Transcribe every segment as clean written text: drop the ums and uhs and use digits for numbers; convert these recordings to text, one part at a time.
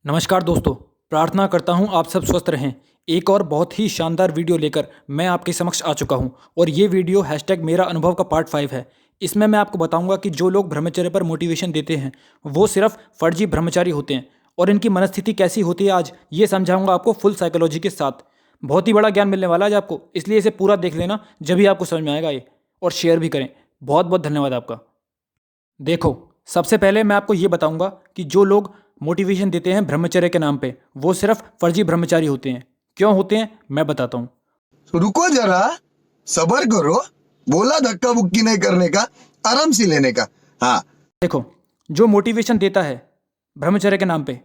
नमस्कार दोस्तों। प्रार्थना करता हूँ आप सब स्वस्थ रहें। एक और बहुत ही शानदार वीडियो लेकर मैं आपके समक्ष आ चुका हूँ और ये वीडियो हैशटैग मेरा अनुभव का पार्ट 5 है। इसमें मैं आपको बताऊंगा कि जो लोग ब्रह्मचर्य पर मोटिवेशन देते हैं वो सिर्फ फर्जी ब्रह्मचारी होते हैं और इनकी मनस्थिति कैसी होती है आज ये समझाऊंगा आपको फुल साइकोलॉजी के साथ। बहुत ही बड़ा ज्ञान मिलने वाला है आज आपको, इसलिए इसे पूरा देख लेना, जब भी आपको समझ में आएगा ये। और शेयर भी करें। बहुत बहुत धन्यवाद आपका। देखो, सबसे पहले मैं आपको ये बताऊंगा कि जो लोग मोटिवेशन देते हैं ब्रह्मचर्य के नाम पे वो सिर्फ फर्जी ब्रह्मचारी होते हैं। क्यों होते हैं मैं बताता हूँ। रुको जरा, सबर करो। बोला धक्का बुक्की नहीं करने का, आराम से लेने का। हाँ, देखो, जो मोटिवेशन देता है ब्रह्मचर्य के नाम पे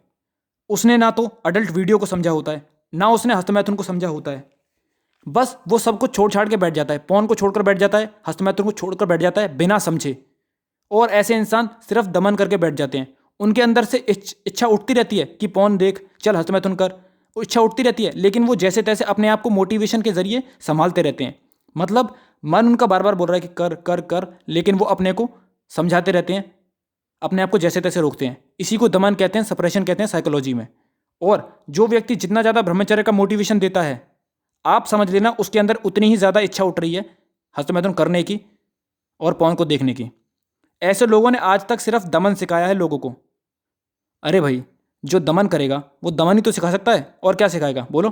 उसने ना तो अडल्ट वीडियो को समझा होता है, ना उसने हस्तमैथुन को समझा होता है। बस वो सब कुछ छोड़ छाड़ के बैठ जाता है, पौन को छोड़कर बैठ जाता है, हस्तमैथुन को छोड़कर बैठ जाता है बिना समझे। और ऐसे इंसान सिर्फ दमन करके बैठ जाते हैं। उनके अंदर से इच्छा उठती रहती है कि पौन देख, चल हस्तमैथुन कर, वो इच्छा उठती रहती है, लेकिन वो जैसे तैसे अपने आप को मोटिवेशन के जरिए संभालते रहते हैं। मतलब मन उनका बार बार बोल रहा है कि कर कर कर, लेकिन वो अपने को समझाते रहते हैं, अपने आप को जैसे तैसे रोकते हैं। इसी को दमन कहते हैं, सप्रेशन कहते हैं साइकोलॉजी में। और जो व्यक्ति जितना ज़्यादा ब्रह्मचर्य का मोटिवेशन देता है, आप समझ लेना उसके अंदर उतनी ही ज़्यादा इच्छा उठ रही है हस्तमैथुन करने की और पौन को देखने की। ऐसे लोगों ने आज तक सिर्फ दमन सिखाया है लोगों को। अरे भाई, जो दमन करेगा वो दमन ही तो सिखा सकता है, और क्या सिखाएगा बोलो।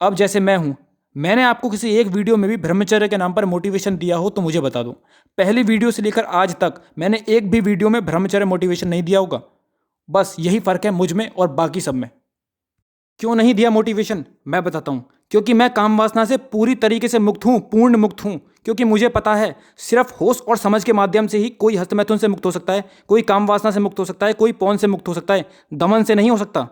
अब जैसे मैं हूं, मैंने आपको किसी एक वीडियो में भी ब्रह्मचर्य के नाम पर मोटिवेशन दिया हो तो मुझे बता दो। पहली वीडियो से लेकर आज तक मैंने एक भी वीडियो में ब्रह्मचर्य मोटिवेशन नहीं दिया होगा। बस यही फर्क है मुझ में और बाकी सब में। क्यों नहीं दिया मोटिवेशन मैं बताता हूँ। क्योंकि मैं काम वासना से पूरी तरीके से मुक्त हूँ, पूर्ण मुक्त हूँ। क्योंकि मुझे पता है सिर्फ होश और समझ के माध्यम से ही कोई हस्तमैथुन से मुक्त हो सकता है, कोई काम वासना से मुक्त हो सकता है, कोई पौन से मुक्त हो सकता है, दमन से नहीं हो सकता।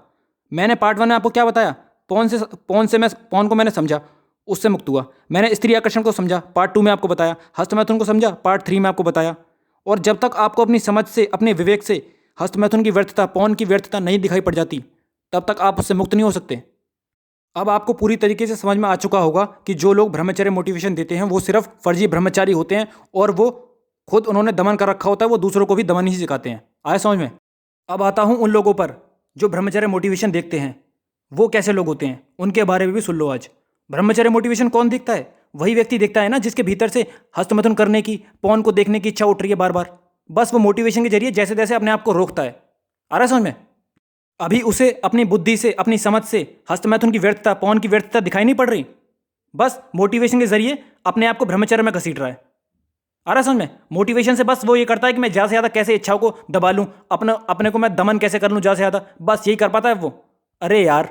मैंने पार्ट 1 में आपको क्या बताया, पौन को मैंने समझा, उससे मुक्त हुआ। मैंने स्त्री आकर्षण को समझा, पार्ट 2 में आपको बताया। हस्तमैथुन को समझा, पार्ट 3 में आपको बताया। और जब तक आपको अपनी समझ से, अपने विवेक से हस्तमैथुन की व्यर्थता, पौन की व्यर्थता नहीं दिखाई पड़ जाती, तब तक आप उससे मुक्त नहीं हो सकते। अब आपको पूरी तरीके से समझ में आ चुका होगा कि जो लोग ब्रह्मचर्य मोटिवेशन देते हैं वो सिर्फ फर्जी ब्रह्मचारी होते हैं और वो खुद उन्होंने दमन कर रखा होता है, वो दूसरों को भी दमन ही सिखाते हैं। आए समझ में। अब आता हूं उन लोगों पर जो ब्रह्मचर्य मोटिवेशन देखते हैं। वो कैसे लोग होते हैं उनके बारे में भी सुन लो आज। ब्रह्मचर्य मोटिवेशन कौन देखता है? वही व्यक्ति देखता है ना जिसके भीतर से हस्तमैथुन करने की, पौन को देखने की इच्छा उठ रही है बार बार। बस वो मोटिवेशन के जरिए जैसे तैसे अपने आप को रोकता है। आ रहा है समझ में। अभी उसे अपनी बुद्धि से, अपनी समझ से हस्तमैथुन की व्यर्थता, पौन की व्यर्थता दिखाई नहीं पड़ रही। बस मोटिवेशन के जरिए अपने आप को ब्रह्मचर्य में घसीट रहा है। आ रहा समझ में। मोटिवेशन से बस वो ये करता है कि मैं ज़्यादा से ज़्यादा कैसे इच्छाओं को दबा लूँ, अपने को मैं दमन कैसे कर लूँ ज़्यादा से ज़्यादा, बस यही कर पाता है वो। अरे यार,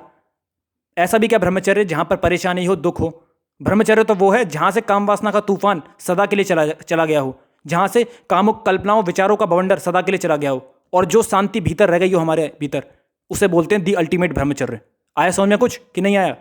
ऐसा भी क्या ब्रह्मचर्य जहाँ पर परेशानी हो, दुख हो? ब्रह्मचर्य तो वो है जहाँ से काम वासना का तूफान सदा के लिए चला गया हो, जहाँ से कामुक कल्पनाओं, विचारों का बवंडर सदा के लिए चला गया हो, और जो शांति भीतर रह गई हो हमारे भीतर, उसे बोलते हैं दी अल्टीमेट ब्रह्मचर्य। आया समझ में कुछ कि नहीं आया?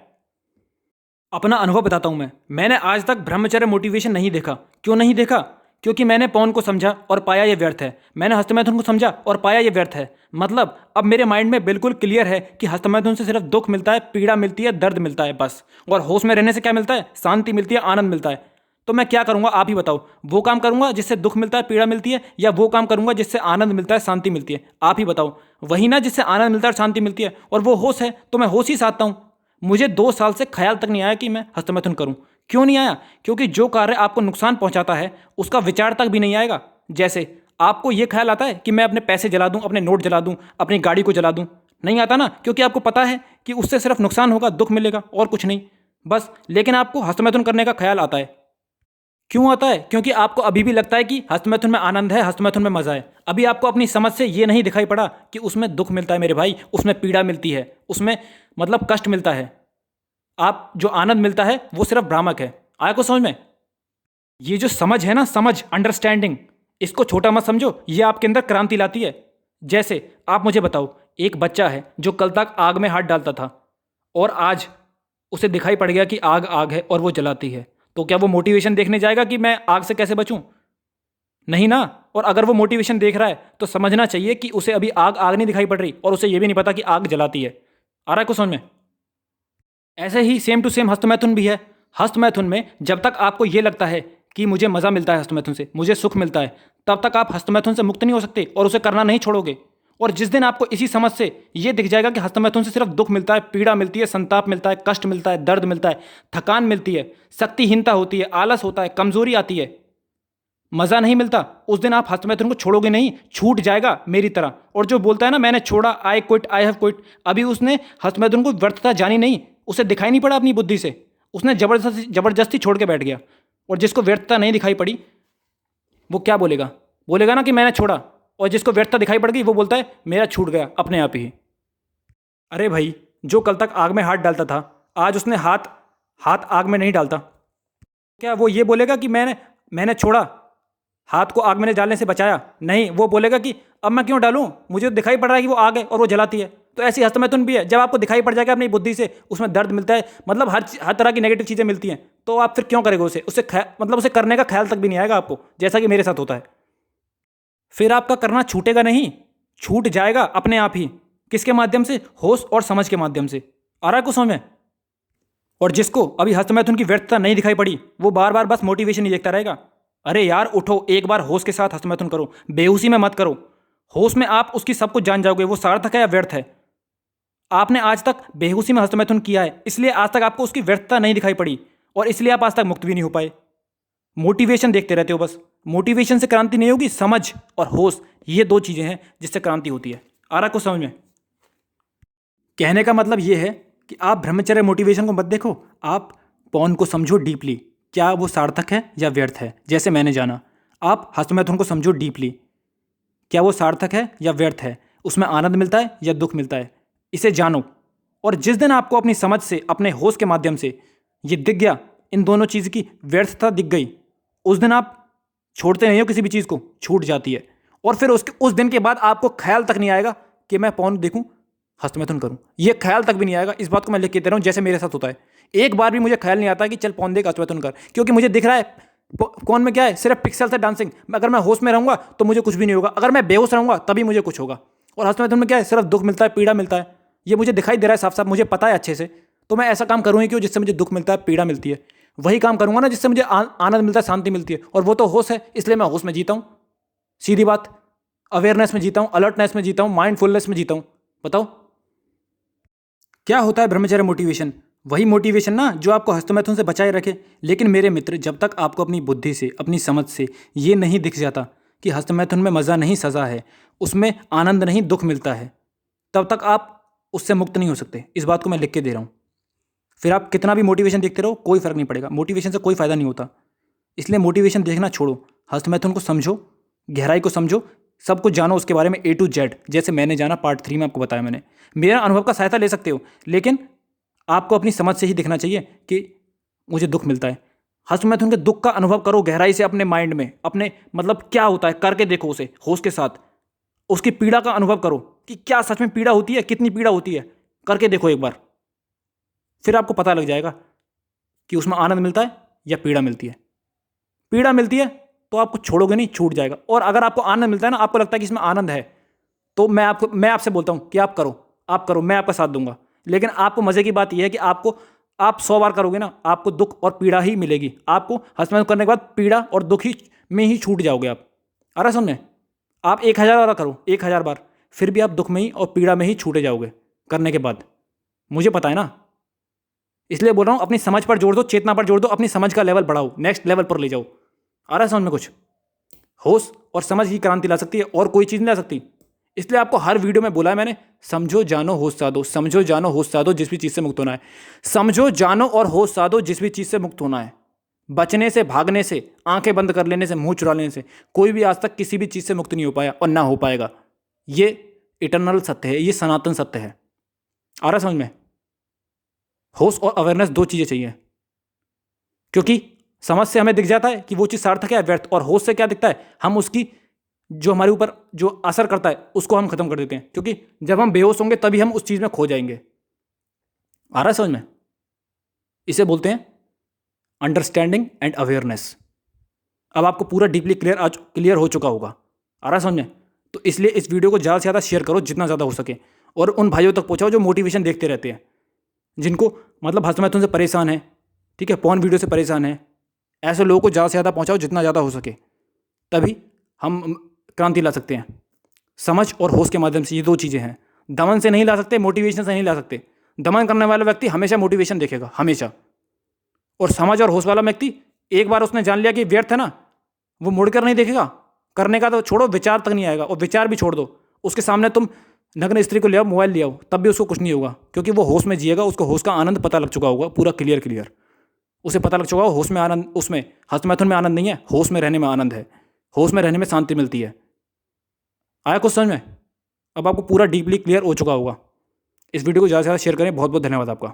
अपना अनुभव बताता हूं मैंने आज तक ब्रह्मचर्य मोटिवेशन नहीं देखा। क्यों नहीं देखा? क्योंकि मैंने पौन को समझा और पाया ये व्यर्थ है। मैंने हस्तमैथुन को समझा और पाया ये व्यर्थ है। मतलब अब मेरे माइंड में बिल्कुल क्लियर है कि हस्तमैथुन से सिर्फ दुख मिलता है, पीड़ा मिलती है, दर्द मिलता है बस। और होश में रहने से क्या मिलता है? शांति मिलती है, आनंद मिलता है। तो मैं क्या करूंगा आप ही बताओ। वो काम करूंगा जिससे दुख मिलता है, पीड़ा मिलती है, या वो काम करूंगा जिससे आनंद मिलता है, शांति मिलती है? आप ही बताओ। वही ना, जिससे आनंद मिलता है और शांति मिलती है। और वो होश है तो मैं होश ही साधता हूं। मुझे 2 साल से ख्याल तक नहीं आया कि मैं हस्तमैथुन करूं। क्यों नहीं आया? क्योंकि जो कार्य आपको नुकसान पहुंचाता है उसका विचार तक भी नहीं आएगा। जैसे आपको यह ख्याल आता है कि मैं अपने पैसे जला दूं, अपने नोट जला दूं, अपनी गाड़ी को जला दूं। नहीं आता ना, क्योंकि आपको पता है कि उससे सिर्फ नुकसान होगा, दुख मिलेगा और कुछ नहीं बस। लेकिन आपको हस्तमैथुन करने का ख्याल आता है। क्यों आता है? क्योंकि आपको अभी भी लगता है कि हस्तमैथुन में आनंद है, हस्तमैथुन में मजा है। अभी आपको अपनी समझ से ये नहीं दिखाई पड़ा कि उसमें दुख मिलता है मेरे भाई, उसमें पीड़ा मिलती है, उसमें मतलब कष्ट मिलता है। आप जो आनंद मिलता है वो सिर्फ भ्रामक है। आया को समझ में? ये जो समझ है ना, समझ, अंडरस्टैंडिंग, इसको छोटा मत समझो। ये आपके अंदर क्रांति लाती है। जैसे आप मुझे बताओ, एक बच्चा है जो कल तक आग में हाथ डालता था और आज उसे दिखाई पड़ गया कि आग आग है और वो जलाती है, तो क्या वो मोटिवेशन देखने जाएगा कि मैं आग से कैसे बचूं? नहीं ना। और अगर वो मोटिवेशन देख रहा है तो समझना चाहिए कि उसे अभी आग आग नहीं दिखाई पड़ रही और उसे ये भी नहीं पता कि आग जलाती है। आ रहा है कुछ समझ में? ऐसे ही सेम टू सेम हस्तमैथुन भी है। हस्तमैथुन में जब तक आपको ये लगता है कि मुझे मज़ा मिलता है हस्तमैथुन से, मुझे सुख मिलता है, तब तक आप हस्तमैथुन से मुक्त नहीं हो सकते और उसे करना नहीं छोड़ोगे। और जिस दिन आपको इसी समझ से ये दिख जाएगा कि हस्तमैथुन से सिर्फ दुख मिलता है, पीड़ा मिलती है, संताप मिलता है, कष्ट मिलता है, दर्द मिलता है, थकान मिलती है, शक्तिहीनता होती है, आलस होता है, कमजोरी आती है, मज़ा नहीं मिलता, उस दिन आप हस्तमैथुन को छोड़ोगे नहीं, छूट जाएगा मेरी तरह। और जो बोलता है ना मैंने छोड़ा, I quit, I have quit, अभी उसने हस्तमैथुन को व्यर्थता जानी नहीं, उसे दिखाई नहीं पड़ा अपनी बुद्धि से, उसने जबरदस्ती छोड़ के बैठ गया। और जिसको व्यर्थता नहीं दिखाई पड़ी वो क्या बोलेगा? बोलेगा ना कि मैंने छोड़ा। और जिसको व्यर्थता दिखाई पड़ गई वो बोलता है मेरा छूट गया अपने आप ही। अरे भाई, जो कल तक आग में हाथ डालता था, आज उसने हाथ हाथ आग में नहीं डालता, क्या वो ये बोलेगा कि मैंने छोड़ा, हाथ को आग में डालने से बचाया? नहीं, वो बोलेगा कि अब मैं क्यों डालूं, मुझे तो दिखाई पड़ रहा है कि वो आग है और वो जलाती है। तो ऐसी हस्तमैथुन भी है, जब आपको दिखाई पड़ जाएगा अपनी बुद्धि से, उसमें दर्द मिलता है, मतलब हर तरह की नेगेटिव चीज़ें मिलती हैं, तो आप फिर क्यों करेंगे मतलब उसे करने का ख्याल तक भी नहीं आएगा आपको, जैसा कि मेरे साथ होता है। फिर आपका करना छूटेगा नहीं, छूट जाएगा अपने आप ही। किसके माध्यम से? होश और समझ के माध्यम से। आ रहा है कुछ समझ में? और जिसको अभी हस्तमैथुन की व्यर्थता नहीं दिखाई पड़ी, वो बार बार बस मोटिवेशन ही देखता रहेगा। अरे यार उठो, एक बार होश के साथ हस्तमैथुन करो, बेहोशी में मत करो। होश में आप उसकी सब कुछ जान जाओगे, वो सार्थक है या व्यर्थ है। आपने आज तक बेहोशी में हस्तमैथुन किया है, इसलिए आज तक आपको उसकी व्यर्थता नहीं दिखाई पड़ी, और इसलिए आप आज तक मुक्त भी नहीं हो पाए। मोटिवेशन देखते रहते हो बस। मोटिवेशन से क्रांति नहीं होगी, समझ और होश, ये दो चीज़ें हैं जिससे क्रांति होती है। आ रहा कुछ समझ में? कहने का मतलब ये है कि आप ब्रह्मचर्य मोटिवेशन को मत देखो, आप पौन को समझो डीपली, क्या वो सार्थक है या व्यर्थ है। जैसे मैंने जाना, आप हस्तमैथुन को समझो डीपली, क्या वो सार्थक है या व्यर्थ है, उसमें आनंद मिलता है या दुख मिलता है, इसे जानो। और जिस दिन आपको अपनी समझ से, अपने होश के माध्यम से ये दिख गया, इन दोनों चीज़ की व्यर्थता दिख गई, उस दिन आप छोड़ते नहीं हो किसी भी चीज़ को, छूट जाती है। और फिर उस दिन के बाद आपको ख्याल तक नहीं आएगा कि मैं पौन देखूं, हस्तमैथुन करूं, ये ख्याल तक भी नहीं आएगा। इस बात को मैं लिख के दे रहा हूं, जैसे मेरे साथ होता है। एक बार भी मुझे ख्याल नहीं आता कि चल पौन देख, हस्तमैथुन कर, क्योंकि मुझे दिख रहा है कौन में क्या है, सिर्फ पिक्सल से डांसिंग। अगर मैं होश में रहूंगा तो मुझे कुछ भी नहीं होगा, अगर मैं बेहोश रहूंगा तभी मुझे कुछ होगा। और हस्तमैथुन में क्या है, सिर्फ दुख मिलता है, पीड़ा मिलता है, ये मुझे दिखाई दे रहा है साफ साफ, मुझे पता है अच्छे से। तो मैं ऐसा काम करूँ ही क्यों जिससे मुझे दुख मिलता है, पीड़ा मिलती है? वही काम करूंगा ना जिससे मुझे आनंद मिलता है, शांति मिलती है, और वो तो होश है, इसलिए मैं होश में जीता हूं। सीधी बात, अवेयरनेस में जीता हूं, अलर्टनेस में जीता हूं, माइंडफुलनेस में जीता हूं। बताओ क्या होता है ब्रह्मचर्य मोटिवेशन? वही मोटिवेशन ना जो आपको हस्तमैथुन से बचाए रखे। लेकिन मेरे मित्र, जब तक आपको अपनी बुद्धि से, अपनी समझ से ये नहीं दिख जाता कि हस्तमैथुन में मज़ा नहीं सज़ा है, उसमें आनंद नहीं दुख मिलता है, तब तक आप उससे मुक्त नहीं हो सकते। इस बात को मैं लिख के दे रहा हूँ। फिर आप कितना भी मोटिवेशन देखते रहो, कोई फ़र्क नहीं पड़ेगा, मोटिवेशन से कोई फ़ायदा नहीं होता। इसलिए मोटिवेशन देखना छोड़ो, हस्तमैथुन को समझो, गहराई को समझो, सब कुछ जानो उसके बारे में A to Z। जैसे मैंने जाना, पार्ट 3 में आपको बताया मैंने। मेरा अनुभव का सहायता ले सकते हो, लेकिन आपको अपनी समझ से ही दिखना चाहिए कि मुझे दुख मिलता है। हस्तमैथुन के दुख का अनुभव करो गहराई से अपने माइंड में, अपने मतलब क्या होता है करके देखो उसे होश के साथ। उसकी पीड़ा का अनुभव करो कि क्या सच में पीड़ा होती है, कितनी पीड़ा होती है, करके देखो एक बार। फिर आपको पता लग जाएगा कि उसमें आनंद मिलता है या पीड़ा मिलती है। पीड़ा मिलती है तो आपको छोड़ोगे नहीं, छूट जाएगा। और अगर आपको आनंद मिलता है ना, आपको लगता है कि इसमें आनंद है, तो मैं आपसे बोलता हूं कि आप करो, मैं आपका साथ दूंगा। लेकिन आपको मजे की बात यह है कि आप 100 बार करोगे ना, आपको दुख और पीड़ा ही मिलेगी। आपको हस्तमैथुन करने के बाद पीड़ा और दुख ही में ही छूट जाओगे आप। आ रहा समझ में? आप 1000 बार करो, 1000 बार, फिर भी आप दुख में ही और पीड़ा में ही छूटे जाओगे करने के बाद। मुझे पता है ना, इसलिए बोल रहा हूं अपनी समझ पर जोड़ दो, चेतना पर जोड़ दो, अपनी समझ का लेवल बढ़ाओ, नेक्स्ट लेवल पर ले जाओ। आ रहा है समझ में कुछ? होश और समझ ही क्रांति ला सकती है, और कोई चीज़ नहीं ला सकती। इसलिए आपको हर वीडियो में बोला है मैंने, समझो जानो होश साधो, समझो जानो होश साधो, जिस भी चीज़ से मुक्त होना है। समझो जानो और होश साधो, जिस भी चीज़ से मुक्त होना है। बचने से, भागने से, आंखें बंद कर लेने से, मुंह चुरा लेने से कोई भी आज तक किसी भी चीज़ से मुक्त नहीं हो पाया और ना हो पाएगा। ये इटरनल सत्य है, ये सनातन सत्य है। आ रहा समझ में? होश और अवेयरनेस दो चीज़ें चाहिए, क्योंकि समझ से हमें दिख जाता है कि वो चीज़ सार्थक है या व्यर्थ, और होश से क्या दिखता है, हम उसकी जो हमारे ऊपर जो असर करता है उसको हम खत्म कर देते हैं, क्योंकि जब हम बेहोश होंगे तभी हम उस चीज़ में खो जाएंगे। आ रहा है समझ में? इसे बोलते हैं अंडरस्टैंडिंग एंड अवेयरनेस। अब आपको पूरा डीपली क्लियर हो चुका होगा। आ रहा है समझ में? तो इसलिए इस वीडियो को ज़्यादा से ज़्यादा शेयर करो जितना ज़्यादा हो सके, और उन भाइयों तक पहुँचाओ जो मोटिवेशन देखते रहते हैं, जिनको मतलब हस्तमैथुन से परेशान है, ठीक है, पॉर्न वीडियो से परेशान है। ऐसे लोगों को ज़्यादा से ज़्यादा पहुँचाओ जितना ज़्यादा हो सके, तभी हम क्रांति ला सकते हैं। समझ और होश के माध्यम से, ये दो चीज़ें हैं। दमन से नहीं ला सकते, मोटिवेशन से नहीं ला सकते। दमन करने वाला व्यक्ति हमेशा मोटिवेशन देखेगा, हमेशा। और समझ और होश वाला व्यक्ति, एक बार उसने जान लिया कि व्यर्थ है ना, वो मुड़कर नहीं देखेगा। करने का तो छोड़ो, विचार तक नहीं आएगा। और विचार भी छोड़ दो, उसके सामने तुम नग्न स्त्री को ले आओ, मोबाइल ले आओ, तब भी उसको कुछ नहीं होगा, क्योंकि वो होश में जिएगा। उसको होश का आनंद पता लग चुका होगा, पूरा क्लियर। उसे पता लग चुका होगा होश में आनंद, उसमें हस्तमैथुन में आनंद नहीं है, होश में रहने में आनंद है। होश में रहने में शांति मिलती है। आया कुछ समझ में? अब आपको पूरा डीपली क्लियर हो चुका होगा। इस वीडियो को ज़्यादा से ज़्यादा शेयर करें। बहुत बहुत धन्यवाद आपका।